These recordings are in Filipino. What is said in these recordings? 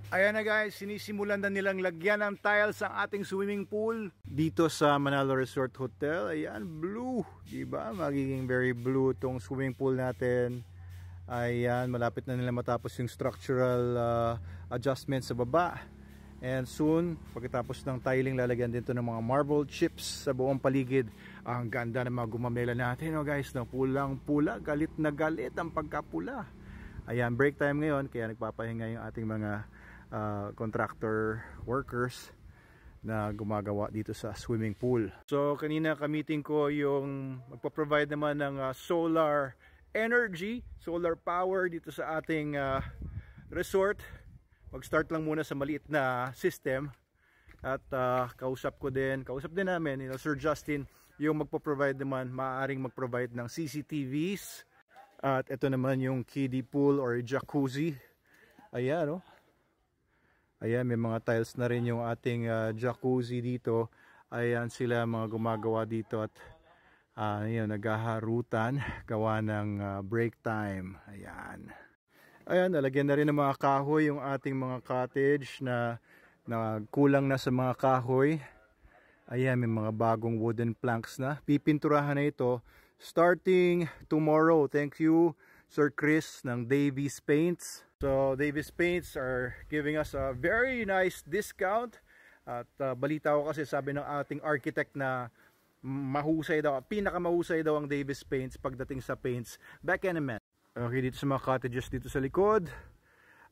Ayan na guys, sinisimulan na nilang lagyan ng tiles ang ating swimming pool dito sa Manalo Resort Hotel. Ayan, blue, diba? Magiging very blue tong swimming pool natin. Ayan, malapit na nila matapos yung structural adjustment sa baba. And soon, pagkatapos ng tiling, lalagyan dito ng mga marble chips sa buong paligid. Ang ganda ng mga gumamela natin, oh guys, no? Pulang-pula, galit na galit ang pagkapula. Ayan, break time ngayon, kaya nagpapahinga yung ating mga contractor workers na gumagawa dito sa swimming pool. So kanina ka-meeting ko yung magpo-provide naman ng solar energy, solar power dito sa ating resort. Mag-start lang muna sa maliit na system at kausap din namin Sir Justin yung magpo-provide naman, maaaring mag-provide ng CCTVs. At ito naman yung kiddie pool or jacuzzi. Ayan, oh. Ayan, may mga tiles na rin yung ating jacuzzi dito. Ayan sila mga gumagawa dito at yun, naghaharutan gawa ng break time. Ayan. Ayan, nalagyan na rin ng mga kahoy yung ating mga cottage na kulang na sa mga kahoy. Ayan, may mga bagong wooden planks na. Pipinturahan na ito starting tomorrow. Thank you Sir Chris ng Davies Paints. So Davies Paints are giving us a very nice discount. At balita ko kasi sabi ng ating architect na mahusay daw, pinakamahusay daw ang Davies Paints pagdating sa paints. Back in a minute. Okay, dito sa mga cottages dito sa likod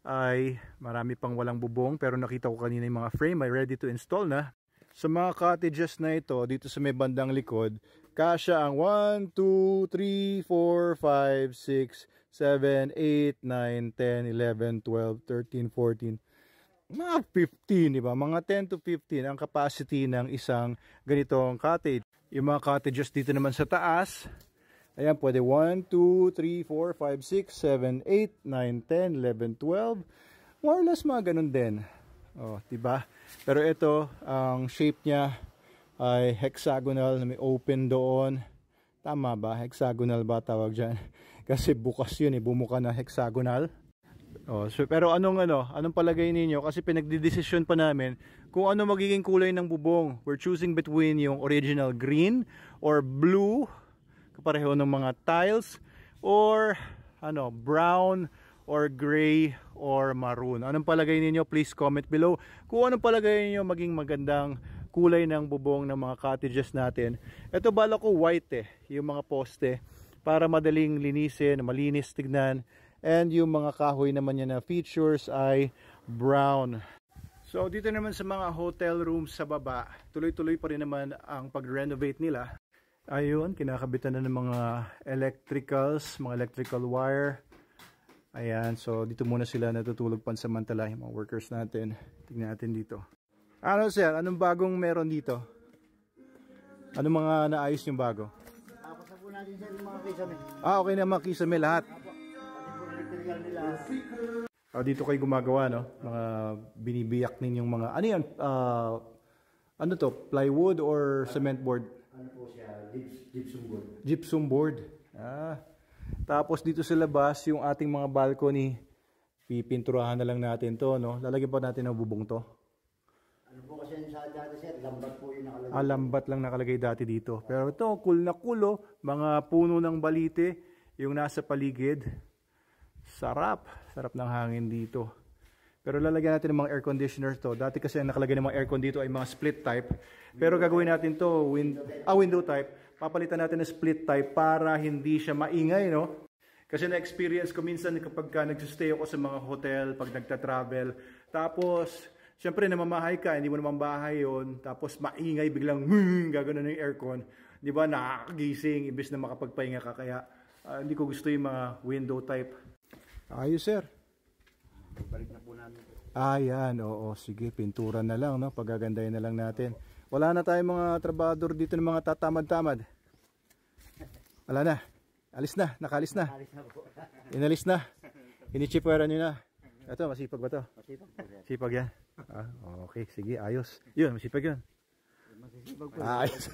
ay marami pang walang bubong, pero nakita ko kanina yung mga frame ay ready to install na. Sa mga cottages na ito, dito sa may bandang likod, kasya ang 1, 2, 3, 4, 5, 6, 7, 8, 9, 10, 11, 12, 13, 14, mga 15, diba? Mga 10 to 15 ang capacity ng isang ganitong cottage. Yung mga cottages dito naman sa taas, ayan, pwede 1, 2, 3, 4, 5, 6, 7, 8, 9, 10, 11, 12. More or less mga ganun din. Oh, diba? Pero ito, ang shape niya ay hexagonal na may open doon. Tama ba? Hexagonal ba tawag dyan? Kasi bukas yun eh, bumuka na hexagonal. Oh, so, pero anong palagay ninyo? Kasi pinagdidesisyon pa namin kung ano magiging kulay ng bubong. We're choosing between yung original green or blue, kapareho ng mga tiles, or brown or gray or maroon. Anong palagay ninyo? Please comment below kung anong palagay ninyo maging magandang kulay ng bubong ng mga cottages natin. Ito bala ko white yung mga poste para madaling linisin, malinis tignan, and yung mga kahoy naman niya na features ay brown. So dito naman sa mga hotel rooms sa baba, tuloy-tuloy pa rin naman ang pag-renovate nila. Ayun, kinakabitan na ng mga electricals, mga electrical wire. Ayan, so dito muna sila natutulog pansamantala yung mga workers natin. Tingnan natin dito. Ano sir, anong bagong meron dito? Anong mga naayos yung bago? Tapos na po natin sir yung mga kisame. Okay na mga kisame lahat. Dito kayo gumagawa, no? Mga binibiyak ninyong mga, ano yan? Ano to? Plywood or cement board? Ano po siya? Gypsum board. Gypsum board. Tapos dito sa labas, yung ating mga balcony, pipinturahan na lang natin to, no? Lalagyan pa natin ng bubong to. Ano po kasi sa dati sir, lambat po yung nakalagay. Lambat lang nakalagay dati dito. Pero ito, cool na cool, oh. Mga puno ng balite, yung nasa paligid. Sarap. Sarap ng hangin dito. Pero lalagyan natin ng mga air conditioners to. Dati kasi ang nakalagay ng mga aircon dito ay mga split type. Pero gagawin natin to, window type. Papalitan natin ng split type para hindi siya maingay, no? Kasi na-experience ko minsan kapag nagsistay ako sa mga hotel, pag nagta-travel. Tapos, syempre namamahay ka, hindi mo naman bahay yon. Tapos maingay, biglang gagano na yung aircon. Di ba, nakakagising, imbes na makapagpahinga ka. Kaya hindi ko gusto yung mga window type. Ayos, sir. Balik na po namin. Yan, oo, sige, pintura na lang, no? Pagagandahin na lang natin. Wala na tayong mga trabador dito ng mga tatamad-tamad. Wala na. Alis na, nakalis na. Inalis na. Inichipwera nyo na. Ito, masipag ba to? Masipag po sir. Sipag yan. Okay, sige, ayos. Yun, masipag yun. Masipag po. Ayos.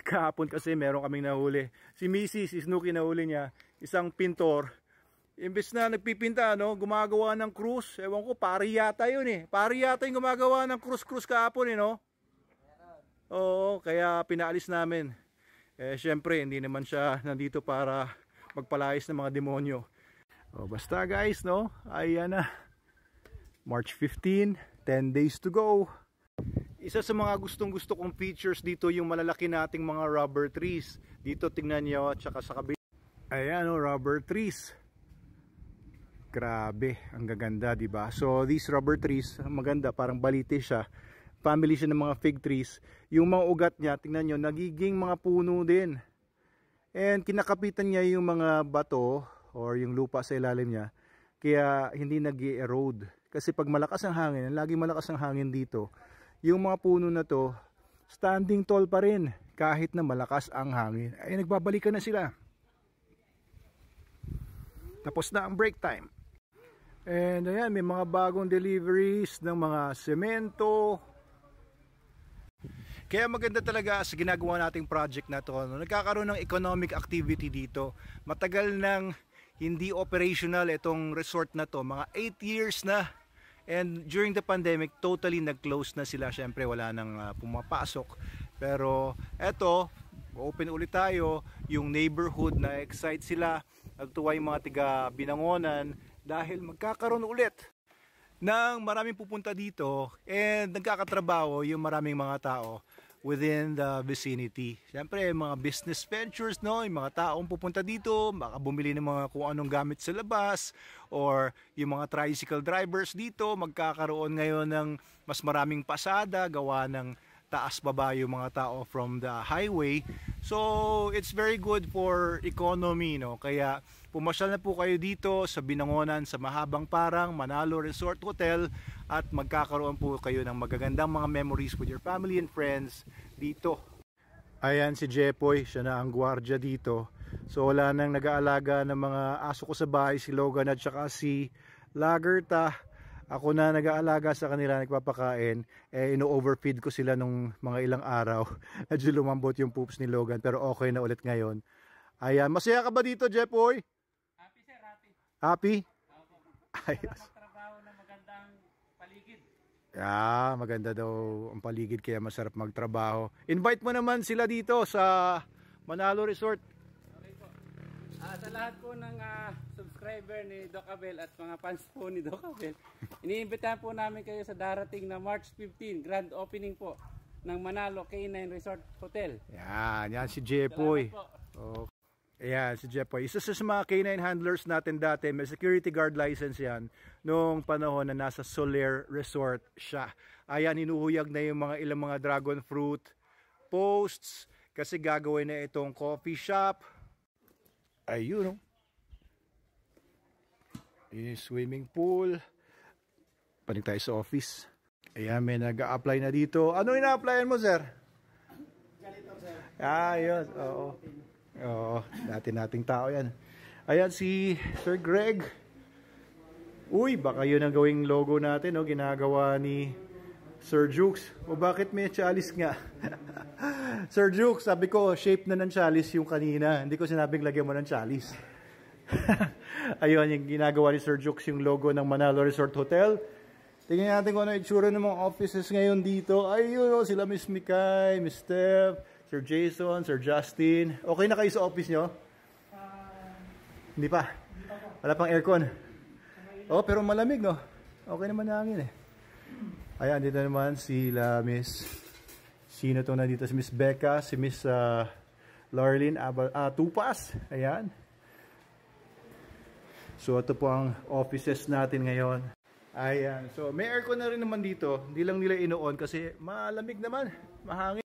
Kahapon kasi meron kaming nahuli. Si Mrs. si Snooki nahuli niya, isang pintor. Imbes na nagpipinta, no, gumagawa ng cruise. Ewan ko, pari yata yun eh. Pari yata yung gumagawa ng cruise kahapon eh, no? Oo, kaya pinaalis namin. Eh, syempre, hindi naman siya nandito para magpalayas ng mga demonyo. O, basta guys, no? Ayan na. March 15, 10 days to go. Isa sa mga gustong-gusto kong features dito yung malalaki nating mga rubber trees. Dito tingnan nyo, at saka sa kabila. Ayan, no, rubber trees. Grabe, ang gaganda, di ba? So these rubber trees, maganda, parang balite siya. Family siya ng mga fig trees. Yung mga ugat niya, tingnan nyo, nagiging mga puno din. And kinakapitan niya yung mga bato or yung lupa sa ilalim niya. Kaya hindi nag-erode. Kasi pag malakas ang hangin, laging malakas ang hangin dito, yung mga puno na to, standing tall pa rin kahit na malakas ang hangin. Ay, nagbabalikan na sila. Tapos na ang break time. And ayan, may mga bagong deliveries ng mga semento. Kaya maganda talaga sa ginagawa nating project na to, no? Nagkakaroon ng economic activity dito. Matagal nang hindi operational itong resort na to, mga 8 years na. And during the pandemic, totally nag-close na sila. Syempre wala nang pumapasok. Pero eto, open ulit tayo. Yung neighborhood na excite sila. Nagtuwa yung mga tiga Binangonan dahil magkakaroon ulit ng maraming pupunta dito and nagkakatrabaho yung maraming mga tao within the vicinity. Siyempre, mga business ventures, no? Yung mga taong pupunta dito, baka bumili ng mga kung anong gamit sa labas, or yung mga tricycle drivers dito, magkakaroon ngayon ng mas maraming pasada, gawa ng taas-baba yung mga tao from the highway. So, it's very good for economy, no? Kaya, pumasyal na po kayo dito sa Binangonan, sa Mahabang Parang, Manalo Resort Hotel, at magkakaroon po kayo ng magagandang mga memories with your family and friends dito. Ayan si Jepoy, siya na ang gwardiya dito. So, wala nang nag-aalaga ng mga aso ko sa bahay, si Logan at saka si Lagerta. Ako na nag-aalaga sa kanila, nagpapakain. Eh, ino-overfeed ko sila nung mga ilang araw. Medyo lumambot yung poops ni Logan, pero okay na ulit ngayon. Ayan, masaya ka ba dito, Jepoy? Happy sir, happy. Happy? Ayos. Magtrabaho na magandang paligid. Yeah, maganda daw ang paligid kaya masarap magtrabaho. Invite mo naman sila dito sa Manalo Resort. Okay po. Sa lahat po ng subscriber ni Doc Abel at mga fans po ni Doc Abel, iniimbitahan po namin kayo sa darating na March 15, grand opening po ng Manalo K9 Resort Hotel. Yan si Jepoy. Okay. Ayan, si Jepoy. Isa sa mga K9 handlers natin dati, may security guard license yan noong panahon na nasa Soler Resort siya. Ayan, hinuhuyag na yung mga ilang mga dragon fruit posts kasi gagawin na itong coffee shop. Ayun, no? Yung swimming pool. Panig tayo sa office. Ayan, may nag-a-apply na dito. Ano ina-applyan mo, sir? Ganito, sir. Yun. Oo. Oo, nating tao yan. Ayan si Sir Greg. Uy, baka yun ang gawing logo natin, no? Ginagawa ni Sir Jukes. O bakit may chalice nga? Sir Jukes, sabi ko, shape na ng chalice yung kanina. Hindi ko sinabing lagyan mo ng chalice. Ayun, yung ginagawa ni Sir Jukes yung logo ng Manalo Resort Hotel. Tingnan natin kung ano itsura ng mga offices ngayon dito. Ayun, oh, sila Miss Mikay, Miss Steph, Sir Jason, Sir Justin. Okay na kayo sa office nyo? Hindi pa? Wala pang aircon? Oh, pero malamig, no? Okay naman na hangin eh. Ayan, dito naman sila Miss... Sino to na dito? Si Miss Becca, si Miss Laurelyn Tupas. Ayan. So, ito po ang offices natin ngayon. Ayan. So, may aircon na rin naman dito. Hindi lang nila inoon kasi malamig naman. Mahangin.